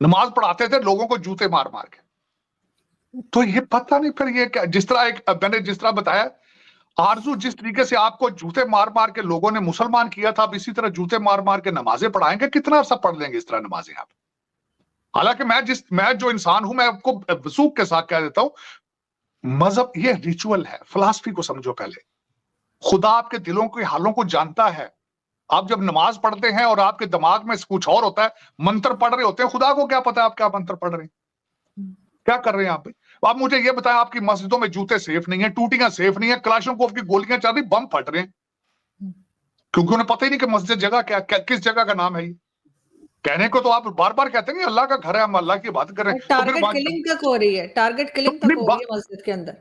नमाज पढ़ाते थे लोगों को जूते मार मार के। तो ये पता नहीं फिर ये क्या, जिस तरह मैंने जिस तरह बताया आरजू, जिस तरीके से आपको जूते मार मार के लोगों ने मुसलमान किया था, अब इसी तरह जूते मार मार के नमाजें पढ़ाएंगे, कितना अरसा पढ़ लेंगे इस तरह नमाजें आप? हालांकि मैं जो इंसान हूं, मैं आपको वसूख के साथ कह देता हूं, मजहब ये रिचुअल है, फिलॉसफी को समझो पहले। खुदा आपके दिलों के हालों को जानता है। आप जब नमाज पढ़ते हैं और आपके दिमाग में कुछ और होता है, मंत्र पढ़ रहे होते हैं, खुदा को क्या पता आप क्या मंत्र पढ़ रहे हैं, क्या कर रहे हैं आप मुझे ये बताएं, आपकी मस्जिदों में जूते सेफ नहीं है, टूटियां सेफ नहीं है, क्लाशनकोफ की गोलियां चल रही, बम फट रहे हैं, क्योंकि उन्हें पता ही नहीं कि मस्जिद जगह क्या किस जगह का नाम है ये। कहने को तो आप बार बार कहते हैं अल्लाह का घर है, हम अल्लाह की बात कर रहे हैं, टारगेट किलिंग तक हो रही है, टारगेट किलिंग तक हो रही है मस्जिद के अंदर,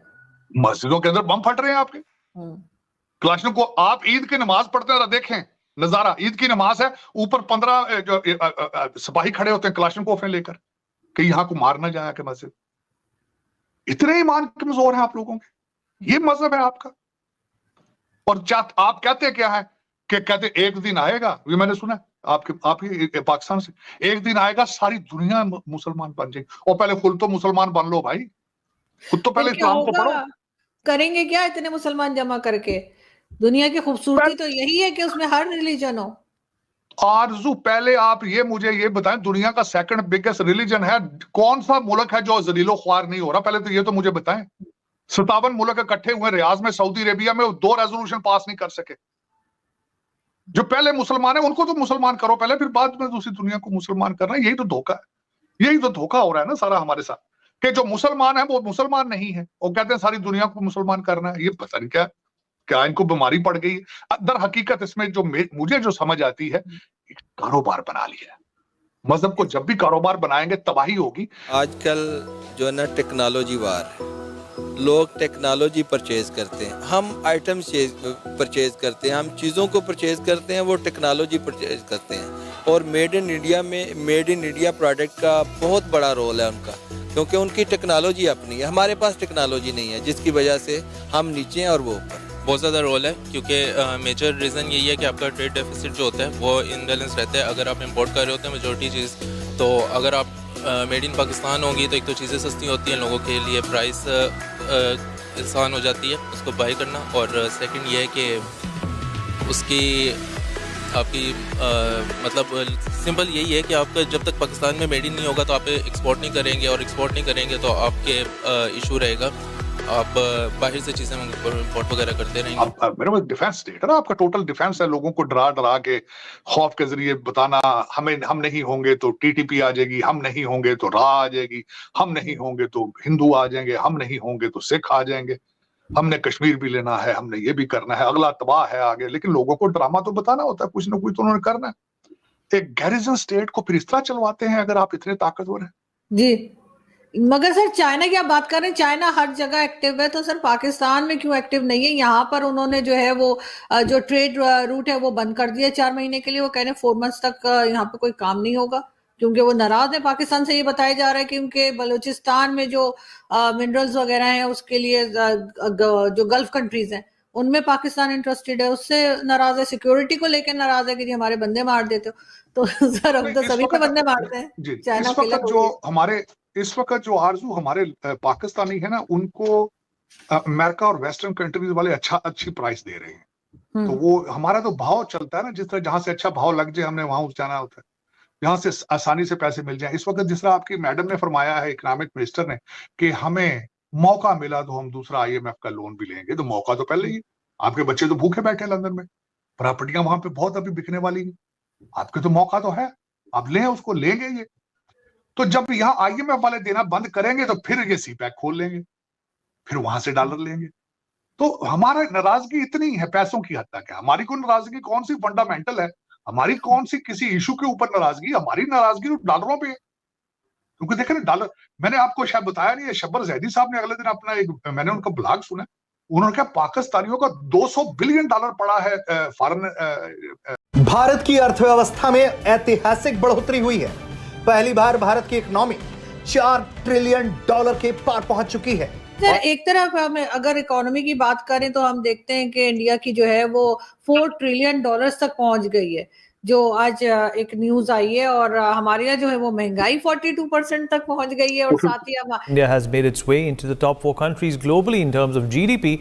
मस्जिदों के अंदर बम फट रहे हैं आपके। क्लाशनोफ को आप ईद की नमाज पढ़ते हैं, देखें नजारा, ईद की नमाज है, ऊपर 15 सिपाही खड़े होते हैं क्लाशनकोफ लेकर कि यहां को मारना जाए कि मस्जिद। इतने ईमान कमजोर हैं आप लोगों के, ये मजहब है आपका। और आप कहते क्या है कि कहते एक दिन आएगा, ये मैंने सुना आपकी पाकिस्तान से, एक दिन आएगा सारी दुनिया मुसलमान बन जाएगी। और पहले खुद तो मुसलमान बन लो भाई, खुद तो पहले इस्लाम को पढ़ो। करेंगे क्या इतने मुसलमान जमा करके? दुनिया की खूबसूरती तो यही है कि उसमें हर रिलीजन हो। आरजू, पहले आप मुझे ये बताएं, दुनिया का सेकंड बिगेस्ट रिलीजन है कौन सा मुल्क है जो जलीलो ख्वार नहीं हो रहा? पहले तो ये तो मुझे बताएं। 57 मुल्क इकट्ठे हुए रियाज में, सऊदी अरेबिया में, 2 रेजोल्यूशन पास नहीं कर सके। जो पहले मुसलमान है उनको तो मुसलमान करो पहले, फिर बाद में दूसरी दुनिया को मुसलमान करना। यही तो धोखा है, यही तो धोखा हो रहा है ना सारा हमारे साथ, कि जो मुसलमान है वो मुसलमान नहीं है और कहते हैं सारी दुनिया को मुसलमान करना है। ये पता नहीं क्या क्या इनको बीमारी पड़ गई है। दर हकीकत इसमें जो मुझे जो समझ आती है, कारोबार बना लिया। मजहब को जब भी कारोबार बनाएंगे तबाही होगी। आजकल जो है ना टेक्नोलॉजी वार है, लोग टेक्नोलॉजी परचेज करते हैं, हम आइटम्स परचेज करते हैं, हम चीज़ों को परचेज करते हैं, वो टेक्नोलॉजी परचेज करते हैं। और मेड इन इंडिया में मेड इन इंडिया प्रोडक्ट का बहुत बड़ा रोल है उनका, क्योंकि उनकी टेक्नोलॉजी अपनी है, हमारे पास टेक्नोलॉजी नहीं है, जिसकी वजह से हम नीचे हैं और वो ऊपर। बहुत ज़्यादा रोल है, क्योंकि मेजर रीज़न यही है कि आपका ट्रेड डेफिसिट जो होता है वो इनबैलेंस रहता है। अगर आप इंपोर्ट कर रहे होते हैं मेजॉरिटी चीज़, तो अगर आप मेड इन पाकिस्तान होगी तो एक तो चीज़ें सस्ती होती हैं, लोगों के लिए प्राइस आसान हो जाती है उसको बाई करना, और सेकंड ये है कि उसकी आपकी मतलब सिंपल यही है कि आपका जब तक पाकिस्तान में मेड इन नहीं होगा तो आप एक्सपोर्ट नहीं करेंगे, और एक्सपोर्ट नहीं करेंगे तो आपके इशू रहेगा, आप बाहर से चीजें इंपोर्ट वगैरह करते रहेंगे। मेरे पास डिफेंस स्टेट है ना, आपका टोटल डिफेंस है, लोगों को डरा डरा के खौफ के जरिए बताना, हम नहीं होंगे तो टीटीपी आ जाएगी, हम नहीं होंगे तो रा आ जाएगी, हम नहीं होंगे तो हिंदू आ जाएंगे, हम नहीं होंगे तो सिख आ जाएंगे, हमने कश्मीर भी लेना है, हमने ये भी करना है, अगला तबाह है आगे। लेकिन लोगों को ड्रामा तो बताना होता है, कुछ ना कुछ तो उन्होंने करना है। एक गैरिजन स्टेट को फिर इस तरह चलवाते हैं अगर आप इतने ताकतवर हैं जी। मगर सर चाइना की आप बात कर रहे हैं, चाइना हर जगह एक्टिव है, तो सर पाकिस्तान में क्यों एक्टिव नहीं है? यहाँ पर उन्होंने जो है वो जो ट्रेड रूट है वो बंद कर दिया 4 महीने के लिए। वो कह रहे हैं 4 मंथ्स तक यहाँ पे कोई काम नहीं होगा, क्योंकि वो नाराज है पाकिस्तान से। ये बताया जा रहा है कि उनके बलूचिस्तान में जो मिनरल्स वगैरह हैं उसके लिए जो गल्फ कंट्रीज हैं उनमें पाकिस्तान इंटरेस्टेड है, उससे नाराज है, सिक्योरिटी को लेकर नाराज है कि जी हमारे बंदे मार देते हो। तो सर हम तो सभी को बंदे मारते हैं। चाइना इस वक्त जो हमारे इस वक्त जो आरजू हमारे पाकिस्तानी है ना, उनको अमेरिका और वेस्टर्न कंट्रीज वाले अच्छी प्राइस दे रहे हैं। तो वो हमारा तो भाव चलता है ना, जिस तरह जहां से अच्छा भाव लग जाए हमने वहां जाना होता है, जहां से आसानी से पैसे मिल जाए। इस वक्त जिस तरह आपकी मैडम ने फरमाया है, इकोनॉमिक मिनिस्टर ने, कि हमें मौका मिला तो हम दूसरा IMF का लोन भी लेंगे, तो मौका तो पहले ही, आपके बच्चे तो भूखे बैठे लंदन में, प्रॉपर्टियां वहां पे बहुत अभी बिकने वाली है, आपके तो मौका तो है, आप लें उसको, लेंगे ये। तो जब यहाँ IMF वाले देना बंद करेंगे तो फिर ये CPEC खोल लेंगे, फिर वहां से डॉलर लेंगे। तो हमारा नाराजगी इतनी है पैसों की हद तक है। हमारी कोई नाराजगी कौन सी फंडामेंटल है, हमारी कौन सी किसी इशू के ऊपर नाराजगी? हमारी नाराजगी तो डॉलरों पे है, क्योंकि देखे ना डॉलर, मैंने आपको शायद बताया नहीं है, शब्बर जैदी साहब ने अगले दिन अपना मैंने उनका ब्लॉग सुना, उन्होंने कहा पाकिस्तानियों का $200 बिलियन पड़ा है फॉरेन। भारत की अर्थव्यवस्था में ऐतिहासिक बढ़ोतरी हुई है। पहली बार भारत की इकोनॉमी $4 ट्रिलियन के पार पहुंच चुकी है। सर एक तरफ हम अगर इकोनॉमी की बात करें तो हम देखते हैं कि इंडिया की जो है वो $4 ट्रिलियन तक पहुंच गई है। जो आज एक न्यूज आई है, और हमारे यहाँ जो है वो महंगाई 42% तक पहुंच गई है, और साथ ही हम India has made its way into the top 4 countries globally in terms of GDP,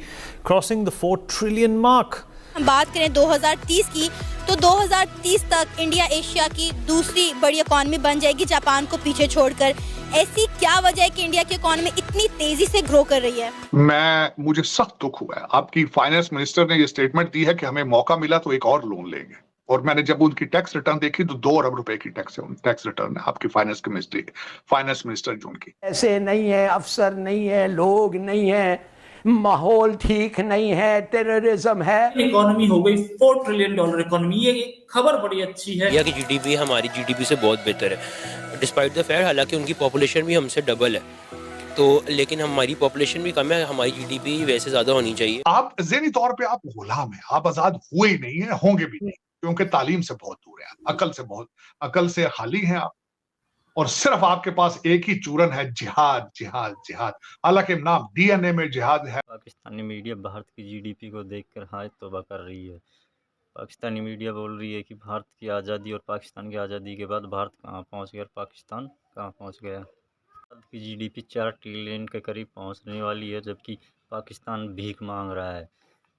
crossing the 4 trillion mark. हम बात करें 2030 की, तो 2030 तक इंडिया एशिया की दूसरी बड़ी इकॉनमी बन जाएगी, जापान को पीछे छोड़कर। ऐसी क्या वजह है कि इंडिया की इकॉनमी इतनी तेजी से ग्रो कर रही है? मुझे सख्त दुख हुआ है। आपकी फाइनेंस मिनिस्टर ने ये स्टेटमेंट दी है कि हमें मौका मिला तो एक और लोन लेंगे, और मैंने जब उनकी टैक्स रिटर्न देखी तो 2 अरब रुपए की टैक्स रिटर्न है आपकी फाइनेंस मिनिस्टर जो उनकी। ऐसे नहीं है, अफसर नहीं है, लोग नहीं है, माहौल ठीक नहीं है, टेररिज्म है। इकोनॉमी हो गई 4 ट्रिलियन डॉलर इकोनॉमी, ये खबर बड़ी अच्छी है। इंडिया की जीडीपी हमारी जीडीपी से बहुत बेहतर है, डिस्पाइट द फैक्ट, हालांकि उनकी पॉपुलेशन भी हमसे डबल है, तो लेकिन हमारी पॉपुलेशन भी कम है, हमारी जीडीपी वैसे ज्यादा होनी चाहिए। आप ज़हनी तौर पे आप गुलाम हैं, आप आजाद हुए ही नहीं है, होंगे भी नहीं, क्योंकि तालीम से बहुत दूर है, अकल से खाली हैं आप, और सिर्फ आपके पास एक ही चूरन है, जिहाद जिहाद जिहाद। हालांकि नाम डीएनए में जिहाद है। पाकिस्तानी मीडिया भारत की जीडीपी को देखकर हाय तौबा कर रही है। पाकिस्तानी मीडिया बोल रही है कि भारत की आज़ादी और पाकिस्तान की आज़ादी के बाद भारत कहाँ पहुँच गया और पाकिस्तान कहाँ पहुँच गया। भारत की जीडीपी 4 ट्रिलियन के करीब पहुँचने वाली है, जबकि पाकिस्तान भीख मांग रहा है।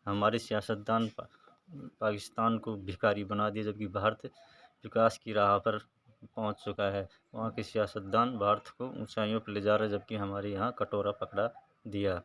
हमारे सियासतदान पाकिस्तान को भिखारी बना दिया, जबकि भारत विकास की राह पर पहुंच चुका है। वहाँ के सियासतदान भारत को ऊंचाइयों पर ले जा रहे हैं, जबकि हमारे यहाँ कटोरा पकड़ा दिया।